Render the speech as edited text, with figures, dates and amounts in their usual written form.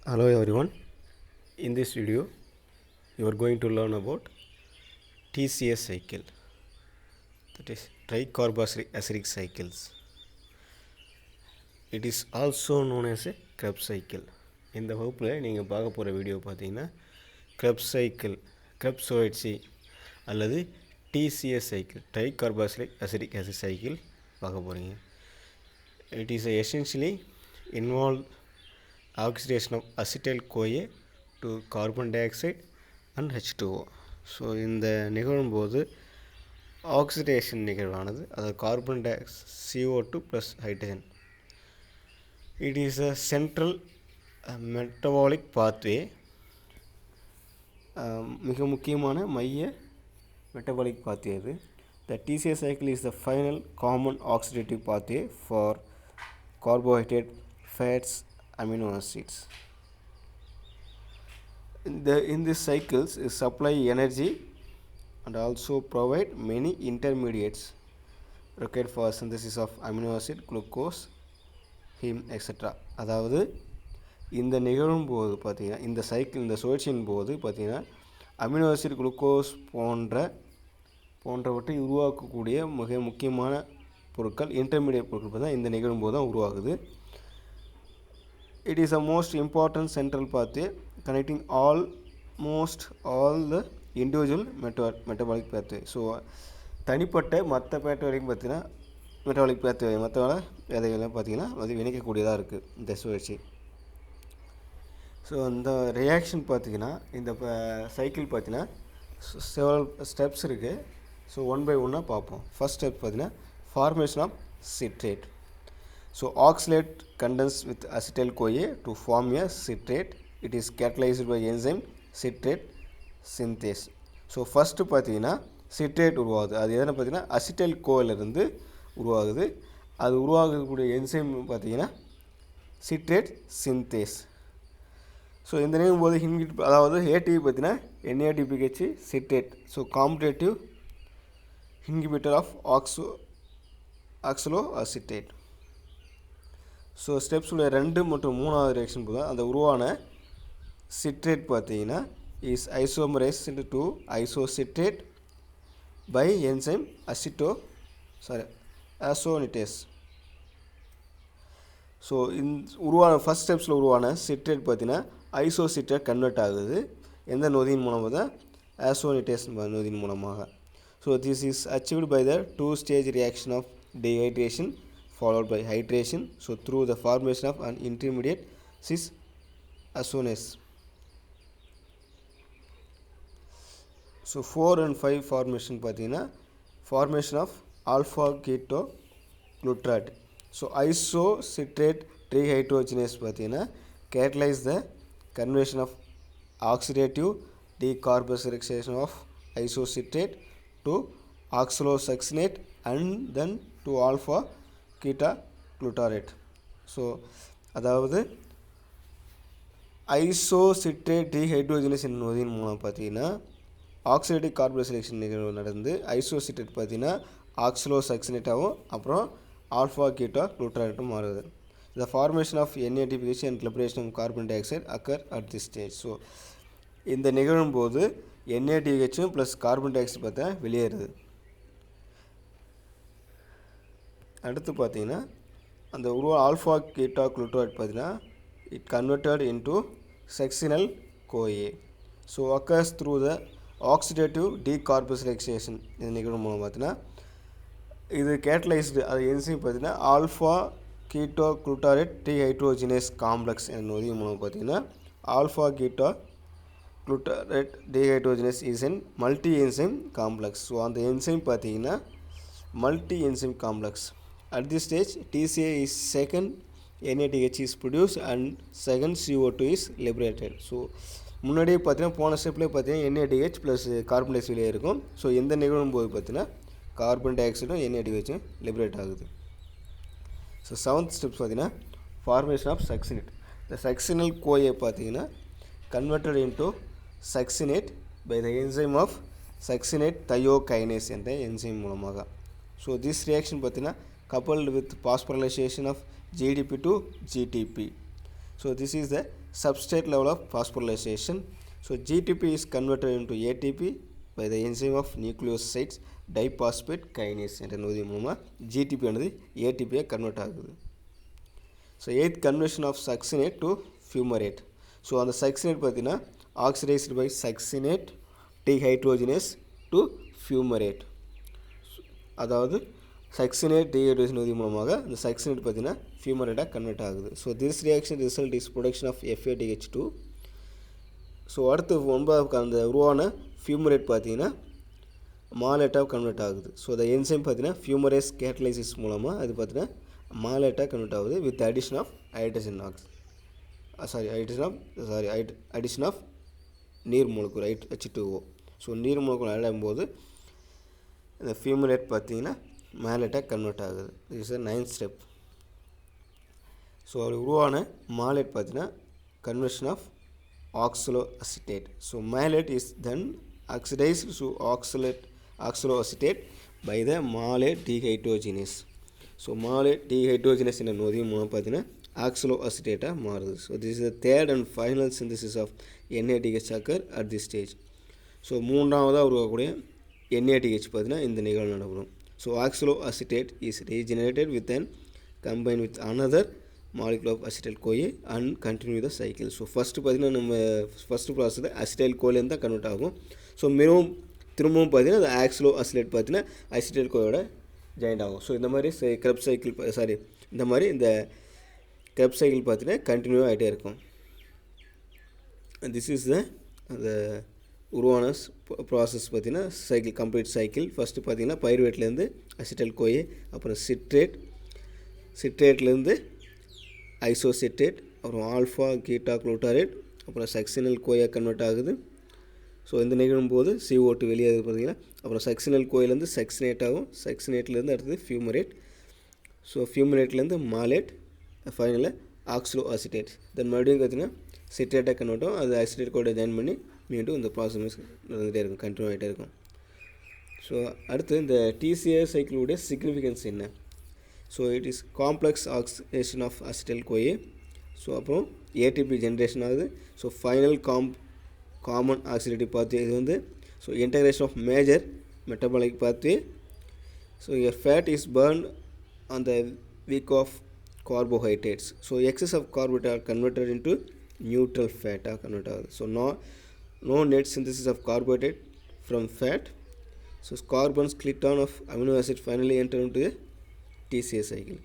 Hello everyone. In this video you are going to learn about TCA cycle, that is tricarboxylic cycles. It is also known as a Krebs cycle. இந்த வகுப்பில் நீங்கள் பார்க்க போகிற video பார்த்தீங்கன்னா Krebs cycle, Krebs சுழற்சி அல்லது TCA cycle, tricarboxylic acid cycle பார்க்க போகிறீங்க. It is essentially involved oxidation of acetyl-CoA to carbon dioxide and H2O. So இந்த நிகழும்போது ஆக்சிடேஷன் நிகழ்வானது அதாவது carbon di CO2 plus hydrogen. It is a central metabolic pathway, மிக முக்கியமான மைய மெட்டபாலிக் பாத்வே அது. த TCA cycle is the final common oxidative pathway for carbohydrate, fats, amino acids. In this cycles is supply energy and also provide many intermediates required for synthesis of amino acid, glucose, heme, etc. அதாவது இந்த நிகழும் போது பார்த்தீங்கன்னா இந்த cycle இந்த சுழற்சியின் போது பார்த்தீங்கன்னா அமினோ ஆசிட், குளுக்கோஸ் போன்றவற்றை உருவாக்கக்கூடிய மிக முக்கியமான பொருட்கள் இன்டர்மீடியட் பொருட்கள் பார்த்தா இந்த நிகழும் போது தான் உருவாகுது. It is a most important central pathway connecting almost all the individual metabolic pathway. So தனிப்பட்ட மற்ற பேட்வேலையும் பார்த்தீங்கன்னா மெட்டபாலிக் பேத்வே மற்ற விதைகள்லாம் பார்த்தீங்கன்னா அது இணைக்கக்கூடியதாக இருக்குது இந்த சுழற்சி. ஸோ இந்த ரியாக்ஷன் பார்த்திங்கன்னா இந்த சைக்கிள் பார்த்தீங்கன்னா செவரல் ஸ்டெப்ஸ் இருக்குது. ஸோ ஒன் பை ஒன்னாக பார்ப்போம். ஃபர்ஸ்ட் ஸ்டெப் பார்த்தீங்கன்னா formation of citrate. So oxalate condenses with acetyl-CoA to form a citrate. It is catalyzed by enzyme citrate synthase. So first பார்த்தீங்கன்னா citrate உருவாகுது. அது எதனா பார்த்தீங்கன்னா acetyl-CoAலேருந்து உருவாகுது. அது உருவாகக்கூடிய என்சைம் பார்த்தீங்கன்னா citrate synthase. ஸோ இந்த நேம் போது அதாவது ATP பார்த்தீங்கன்னா NADPH citrate. So competitive inhibitor of oxaloacetate. So steps உள்ள 2 மற்றும் 3வது ரியாக்ஷன் போது அந்த உருவான சிட்ரேட் பார்த்தீங்கன்னா is isomerise to isocitrate by enzyme aconitase. So உருவான ஃபஸ்ட் ஸ்டெப்ஸில் உருவான சிட்ரேட் பார்த்தீங்கன்னா ஐசோசிட்ரேட் கன்வெர்ட் ஆகுது. எந்த நொதியின் மூலமாக தான் ஆசோனிட்டேஸ் நொதியின் மூலமாக. So this is achieved by the 2-stage reaction of dehydration followed by hydration, so through the formation of an intermediate cis acetone. So 4 and 5 formation பார்த்தீங்கன்னா formation of alpha ketoglutarate. So isocitrate dehydrogenase பார்த்தீங்கன்னா catalyze the conversion of oxidative decarboxylation of isocitrate to oxalosuccinate and then to alpha ketoglutarate. So அதாவது isocitrate டீஹைட்ரோஜனேஸ் என்னும் நொதியின் மூலம் பார்த்தீங்கன்னா oxidative கார்போக்சிலேஷன் நிகழ்வு நடந்து isocitrate பார்த்தீங்கன்னா ஆக்சலோசக்சினேட்டாகவும் அப்புறம் ஆல்ஃபா கீட்டோக்ளூட்டரேட்டும் மாறுது. The formation of NADPH and liberation of carbon டை oxide occur at the stage. So இந்த நிகழும்போது NADPHம் ப்ளஸ் கார்பன் டை ஆக்சைடு பார்த்தா வெளியேறுது. அடுத்து பார்த்தீங்கன்னா அந்த ஆல்ஃபா கீட்டோக்ளூட்டரேட் பார்த்தீங்கன்னா it converted into sectional CoA. So occurs through the oxidative டீகார்போக்சிலேஷன் இது நிகழும் மூலம் பார்த்தீங்கன்னா இது கேட்டலைஸ்டு அது என்சைம் பார்த்தீங்கன்னா ஆல்ஃபா கீட்டோக்ளூட்டரேட் டீஹைட்ரோஜினேஸ் காம்ப்ளெக்ஸ் என்ற நொதியின் மூலம் பார்த்தீங்கன்னா alpha ketoglutarate dehydrogenase is an multi enzyme complex. So அந்த என்சைம் பார்த்தீங்கன்னா multi enzyme complex. At this stage, TCA is second, NADH is produced and second CO2 is liberated. So முன்னாடியே பார்த்தீங்கன்னா போன ஸ்டெப்லேயே பார்த்தீங்கன்னா NADH ப்ளஸ் கார்பன் டை ஆக்சைடு வெளியே இருக்கும். ஸோ எந்த நிகழும் போது பார்த்தீங்கன்னா கார்பன் டை ஆக்சைடும் NADHம் லிபரேட் ஆகுது. ஸோ 7th ஸ்டெப்ஸ் பார்த்தீங்கன்னா ஃபார்மேஷன் ஆஃப் சக்சினேட். இந்த சக்சினல் CoA பார்த்தீங்கன்னா converted into succinate by the enzyme of succinate thiokinase என்ற என்சைம் மூலமாக. ஸோ திஸ் ரியாக்ஷன் பார்த்தீங்கன்னா coupled with phosphorylation of GDP to GTP. So this is the substrate level of phosphorylation. So GTP is converted into ATP by the enzyme of nucleoside diphosphate kinase என்ற நொதி மூலமாக GTP ஆனது ATP convert ஆகுது. So eight conversion of succinate to fumarate. So அந்த succinate பார்த்தீங்கன்னா oxidised by succinate dehydrogenase to fumarate. அதாவது succinate dehydrogen நொதி மூலமாக இந்த சக்சினேட் பார்த்தீங்கன்னா ஃபியூமரேட்டாக கன்வெர்ட் ஆகுது. So this reaction result is production of FADH2. So அடுத்து 9வது அந்த உருவான ஃபியூமரேட் பார்த்தீங்கன்னா மாலேட்டாக கன்வெர்ட் ஆகுது. ஸோ அந்த என்சைம் பார்த்தீங்கன்னா ஃபியூமரேஸ் கேட்டலைசிஸ் மூலமாக அது பார்த்தீங்கன்னா மாலேட்டாக கன்வெர்ட் ஆகுது with addition of hydrogen addition of நீர் மூலக்கூறு H2O. ஸோ நீர் மூலக்கூறு ஆட் ஆகும்போது இந்த ஃபியூமரேட் பார்த்தீங்கன்னா மாலேட்டாக கன்வெர்ட் ஆகுது. This is 9th step. So அது உருவான மாலேட் பார்த்தீங்கன்னா conversion of oxaloacetate. So malate is then oxidized to oxaloacetate by the malate dehydrogenase. So malate dehydrogenase in a நொதி மூலம் பார்த்தீங்கன்னா oxaloacetate மாறுது. So this is the third and final synthesis of NADH occur at this stage. So மூன்றாவதாக உருவாக்கக்கூடிய NADH பார்த்தீங்கன்னா இந்த நிகழ்வு நடைபெறும். So oxaloacetate is regenerated with and combined with another molecule of acetyl-CoA and continue the cycle. So first பார்த்தீங்கன்னா நம்ம first ப்ராசஸில் அசிடைல்-கோலேருந்து தான் கன்வெர்ட் ஆகும். ஸோ திரும்பவும் பார்த்தீங்கன்னா அந்த ஆக்சிலோஅசிலேட் பார்த்தீங்கன்னா அசிடைல்-கோயோட ஜாயிண்ட் ஆகும். ஸோ இந்த மாதிரி கிரப் சைக்கிள் இந்த கிரப் சைக்கிள் பார்த்தீங்கன்னா கண்டினியூ ஆகிட்டே இருக்கும். திஸ் இஸ் அந்த உருவான ப்ராசஸ் பார்த்தீங்கன்னா சைக்கிள் கம்ப்ளீட் சைக்கிள். ஃபஸ்ட்டு பார்த்தீங்கன்னா பைருவேட்லேருந்து அசிடைல்-கோஏ, அப்புறம் சிட்ரேட்லேருந்து ஐசோசிட்ரேட், அப்புறம் ஆல்ஃபா கீட்டா குளூட்டாரேட், அப்புறம் சக்சினல்-கோயா கன்வெர்ட் ஆகுது. ஸோ இந்த நிகழும்போது CO2 வெளியாகுது பார்த்தீங்கன்னா. அப்புறம் சக்சினல்-கோயிலேருந்து சக்சினேட் ஆகும். சக்சினேட்லேருந்து அடுத்தது ஃபியூமரேட். ஸோ ஃபியூமரேட்லேருந்து மாலேட், ஃபைனலாக ஆக்சிலோஅசிட்டேட். தென் மறுபடியும் பார்த்தீங்கன்னா சிட்ரேட்டாக கன்வெர்ட் ஆகும். அது அசிடேட் கூட ஜாயின் பண்ணி மீண்டும் இந்த ப்ராசஸ் நடந்துகிட்டே இருக்கும், கண்டினியூ ஆகிட்டே இருக்கும். ஸோ அடுத்து இந்த TCA சைக்கிளுடைய சிக்னிஃபிகன்ஸ் என்ன? So it is complex oxidation of acetyl CoA. So அப்புறம் ATP ஜென்ரேஷன் ஆகுது. So final common oxidative pathway இது வந்து so integration of major metabolic pathway. So fat is burn on the wick of carbohydrates. So excess of carbohydrate are converted into neutral ஃபேட்டாக convert ஆகுது. So no net synthesis of carbohydrate from fat. So carbon split down of amino acid finally enter into the TCA cycle.